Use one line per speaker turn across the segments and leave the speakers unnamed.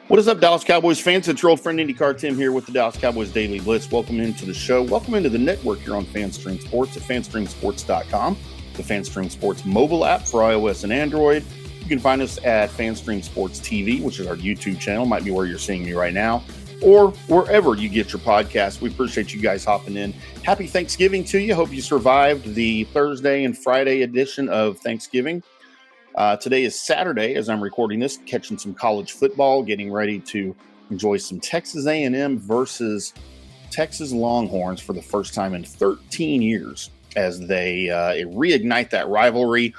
What is up, Dallas Cowboys fans? It's your old friend IndyCar Tim here with the Dallas Cowboys Daily Blitz. Welcome into the show. Welcome into the network here on FanStream Sports at FanStreamSports.com, the FanStream Sports mobile app for iOS and Android. You can find us at FanStream Sports TV, which is our YouTube channel, might be where you're seeing me right now, or wherever you get your podcast. We appreciate you guys hopping in. Happy Thanksgiving to you. Hope you survived the Thursday and Friday edition of Thanksgiving. Today is Saturday as I'm recording this, catching some college football, getting ready to enjoy some Texas A&M versus Texas Longhorns for the first time in 13 years as they reignite that rivalry.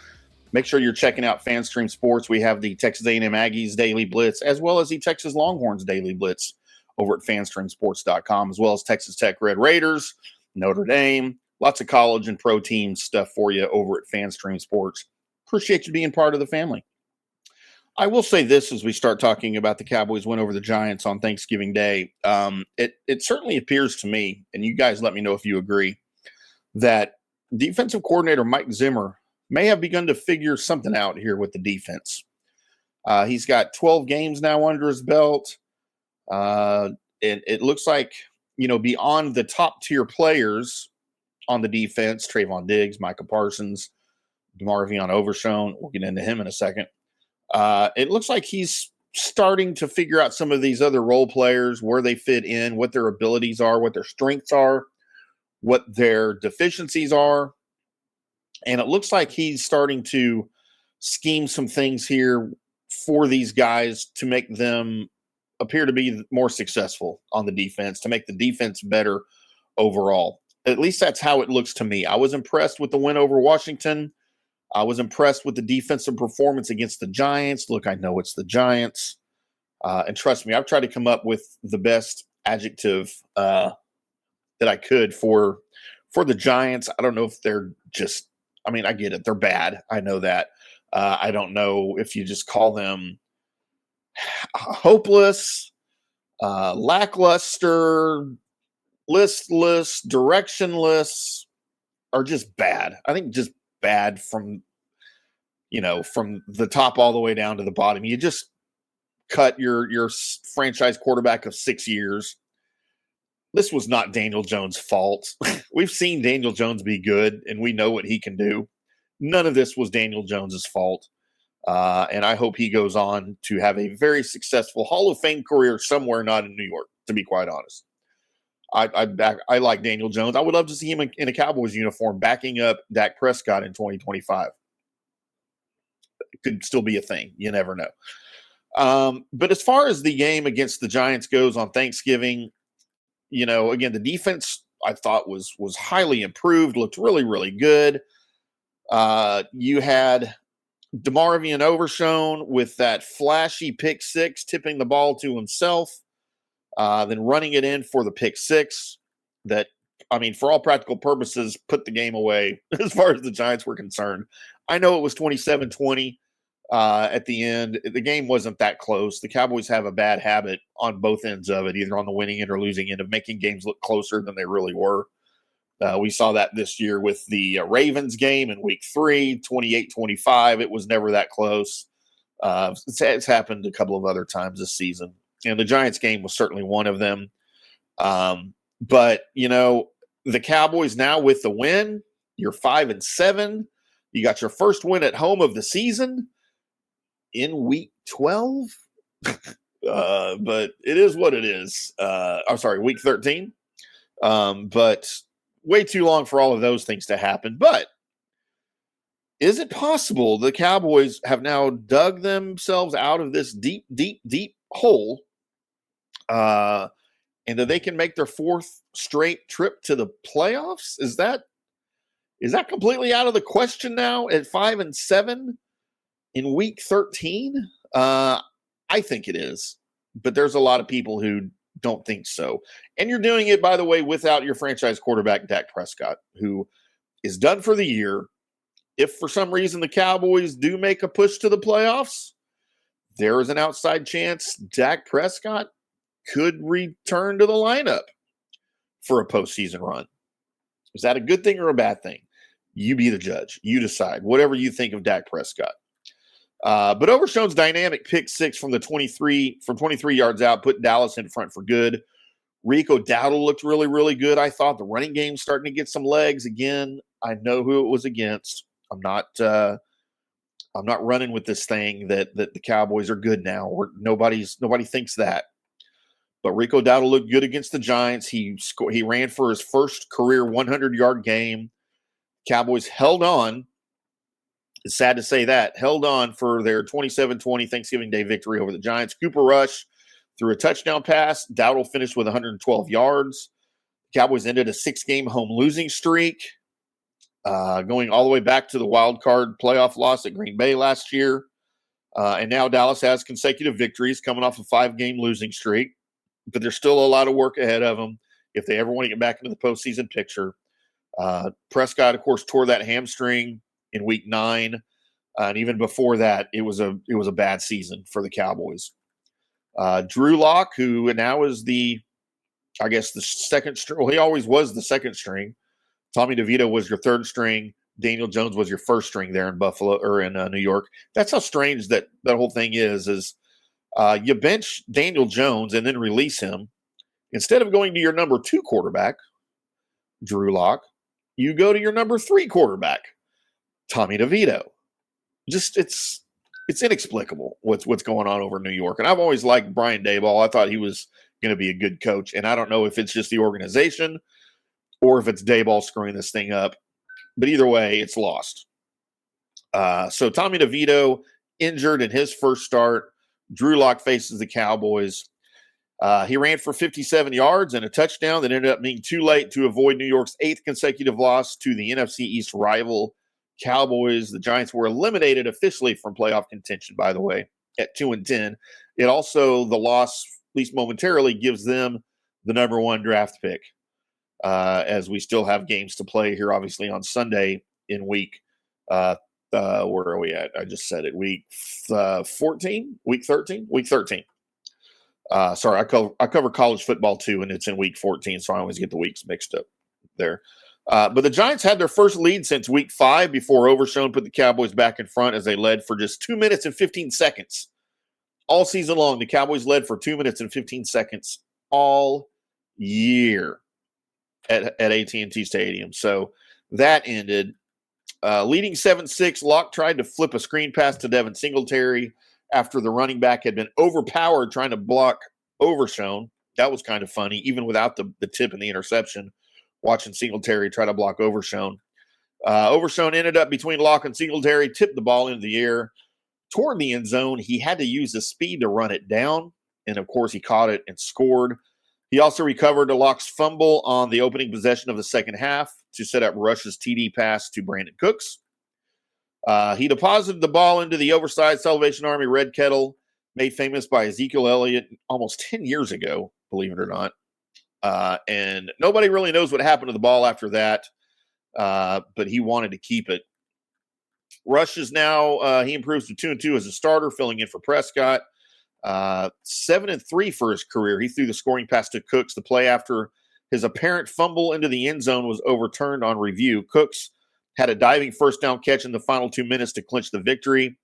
Make sure you're checking out FanStream Sports. We have the Texas A&M Aggies Daily Blitz as well as the Texas Longhorns Daily Blitz over at FanStreamSports.com, as well as Texas Tech Red Raiders, Notre Dame, lots of college and pro team stuff for you over at FanStream Sports. Appreciate you being part of the family. I will say this as we start talking about the Cowboys win over the Giants on Thanksgiving Day. It certainly appears to me, and you guys let me know if you agree, that defensive coordinator Mike Zimmer may have begun to figure something out here with the defense. He's got 12 games now under his belt. It looks like, beyond the top tier players on the defense, Trayvon Diggs, Micah Parsons, DeMarvion Overshown, we'll get into him in a second. It looks like he's starting to figure out some of these other role players, where they fit in, what their abilities are, what their strengths are, what their deficiencies are. And it looks like he's starting to scheme some things here for these guys to make them appear to be more successful on the defense, to make the defense better overall. At least that's how it looks to me. I was impressed with the win over Washington. I was impressed with the defensive performance against the Giants. Look, I know it's the Giants. And trust me, I've tried to come up with the best adjective that I could for the Giants. I don't know if they're just, I get it. They're bad. I know that. I don't know if you just call them hopeless, lackluster, listless, directionless, or just bad. I think just bad from the top all the way down to the bottom. You just cut your franchise quarterback of 6 years. This was not Daniel Jones' fault. We've seen Daniel Jones be good, and we know what he can do. None of this was Daniel Jones' fault. And I hope he goes on to have a very successful Hall of Fame career somewhere not in New York, to be quite honest. I like Daniel Jones. I would love to see him in a Cowboys uniform backing up Dak Prescott in 2025. It could still be a thing. You never know. But as far as the game against the Giants goes on Thanksgiving, again, the defense I thought was highly improved, looked really, really good. You had DeMarvion Overshown with that flashy pick six, tipping the ball to himself. Then running it in for the pick six that, for all practical purposes, put the game away as far as the Giants were concerned. I know it was 27-20 at the end. The game wasn't that close. The Cowboys have a bad habit on both ends of it, either on the winning end or losing end, of making games look closer than they really were. We saw that this year with the Ravens game in week 3, 28-25. It was never that close. It's happened a couple of other times this season. And the Giants game was certainly one of them. But, the Cowboys now with the win, you're 5-7. You got your first win at home of the season in week 12. But it is what it is. Week 13. But way too long for all of those things to happen. But is it possible the Cowboys have now dug themselves out of this deep, deep, deep hole, and that they can make their fourth straight trip to the playoffs? Is that completely out of the question now at 5-7 in week 13? I think it is, but there's a lot of people who don't think so. And you're doing it, by the way, without your franchise quarterback, Dak Prescott, who is done for the year. If for some reason the Cowboys do make a push to the playoffs, there is an outside chance Dak Prescott could return to the lineup for a postseason run. Is that a good thing or a bad thing? You be the judge. You decide. Whatever you think of Dak Prescott. But Overshown's dynamic pick six from 23 yards out put Dallas in front for good. Rico Dowdle looked really, really good. I thought the running game's starting to get some legs again. I know who it was against. I'm not running with this thing that the Cowboys are good now. Or nobody thinks that. But Rico Dowdle looked good against the Giants. He ran for his first career 100-yard game. Cowboys held on. It's sad to say that. Held on for their 27-20 Thanksgiving Day victory over the Giants. Cooper Rush threw a touchdown pass. Dowdle finished with 112 yards. Cowboys ended a 6-game home losing streak, going all the way back to the wild card playoff loss at Green Bay last year. And now Dallas has consecutive victories coming off a 5-game losing streak. But there's still a lot of work ahead of them if they ever want to get back into the postseason picture. Prescott, of course, tore that hamstring in week 9. And even before that, it was a bad season for the Cowboys. Drew Lock, who now is the second string. Well, he always was the second string. Tommy DeVito was your third string. Daniel Jones was your first string there in Buffalo or in New York. That's how strange that whole thing is you bench Daniel Jones and then release him. Instead of going to your number 2 quarterback, Drew Lock, you go to your number 3 quarterback, Tommy DeVito. Just it's inexplicable what's going on over in New York. And I've always liked Brian Daboll. I thought he was going to be a good coach. And I don't know if it's just the organization or if it's Daboll screwing this thing up. But either way, it's lost. So Tommy DeVito injured in his first start. Drew Lock faces the Cowboys. He ran for 57 yards and a touchdown that ended up being too late to avoid New York's 8th consecutive loss to the NFC East rival Cowboys. The Giants were eliminated officially from playoff contention, by the way, at 2-10. It also, the loss, at least momentarily, gives them the number 1 draft pick, as we still have games to play here, obviously, on Sunday in week where are we at? I just said it. Week 14? Week 13? Week 13. Sorry, I cover college football too, and it's in week 14, so I always get the weeks mixed up there. But the Giants had their first lead since week 5 before Overshown put the Cowboys back in front as they led for just 2 minutes and 15 seconds. All season long, the Cowboys led for 2 minutes and 15 seconds all year at AT&T Stadium. So that ended. Leading 7-6, Locke tried to flip a screen pass to Devin Singletary after the running back had been overpowered trying to block Overshown. That was kind of funny, even without the tip and the interception, watching Singletary try to block Overshown. Overshown ended up between Locke and Singletary, tipped the ball into the air. Toward the end zone, he had to use his speed to run it down, and of course he caught it and scored. He also recovered a Locke's fumble on the opening possession of the second half to set up Rush's TD pass to Brandon Cooks. He deposited the ball into the oversized Salvation Army red kettle, made famous by Ezekiel Elliott almost 10 years ago, believe it or not. And nobody really knows what happened to the ball after that, but he wanted to keep it. Rush is now, he improves to 2-2 as a starter, filling in for Prescott. 7-3 for his career. He threw the scoring pass to Cooks. The play after his apparent fumble into the end zone was overturned on review. Cooks had a diving first down catch in the final 2 minutes to clinch the victory.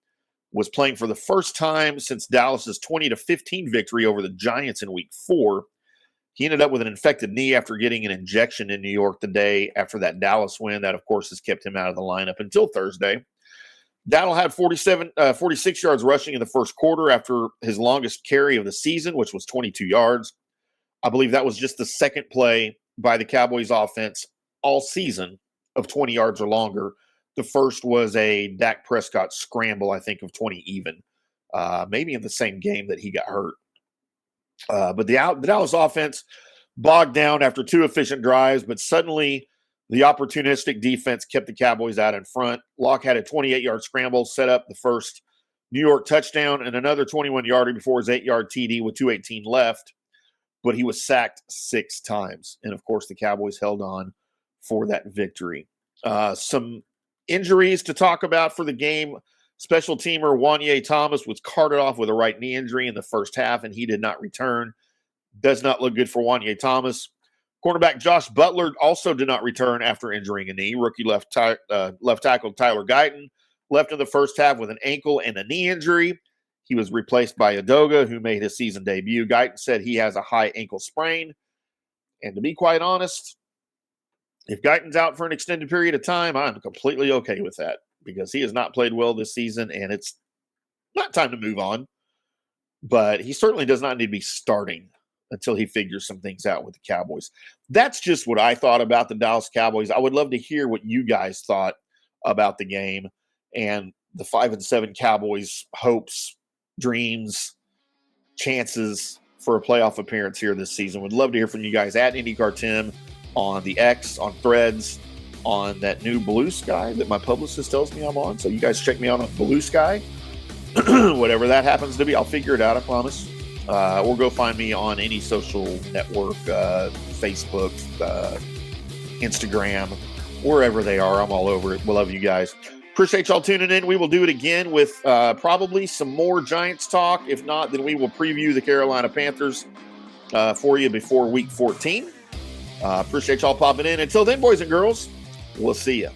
Was playing for the first time since Dallas's 20-15 victory over the Giants in week 4. He ended up with an infected knee after getting an injection in New York the day after that Dallas win. That, of course, has kept him out of the lineup until Thursday. Dowdle had 46 yards rushing in the first quarter after his longest carry of the season, which was 22 yards. I believe that was just the second play by the Cowboys offense all season of 20 yards or longer. The first was a Dak Prescott scramble, I think, of 20 even, maybe in the same game that he got hurt. But the Dallas offense bogged down after 2 efficient drives, but suddenly the opportunistic defense kept the Cowboys out in front. Locke had a 28-yard scramble, set up the first New York touchdown, and another 21-yarder before his 8-yard TD with 2:18 left. But he was sacked 6 times. And, of course, the Cowboys held on for that victory. Some injuries to talk about for the game. Special teamer Wanye Thomas was carted off with a right knee injury in the first half, and he did not return. Does not look good for Wanye Thomas. Cornerback Josh Butler also did not return after injuring a knee. Rookie left tackle Tyler Guyton left in the first half with an ankle and a knee injury. He was replaced by Udoka, who made his season debut. Guyton said he has a high ankle sprain. And to be quite honest, if Guyton's out for an extended period of time, I'm completely okay with that because he has not played well this season, and it's not time to move on. But he certainly does not need to be starting until he figures some things out with the Cowboys. That's just what I thought about the Dallas Cowboys. I would love to hear what you guys thought about the game and the 5-7 Cowboys hopes, dreams, chances for a playoff appearance here this season. Would love to hear from you guys at IndyCar Tim on the X, on Threads, on that new Blue Sky that my publicist tells me I'm on. So you guys check me out on Blue Sky. Whatever that happens to be, I'll figure it out, I promise. Or go find me on any social network, Facebook, Instagram, wherever they are. I'm all over it. We love you guys. Appreciate y'all tuning in. We will do it again with probably some more Giants talk. If not, then we will preview the Carolina Panthers for you before Week 14. Appreciate y'all popping in. Until then, boys and girls, we'll see you.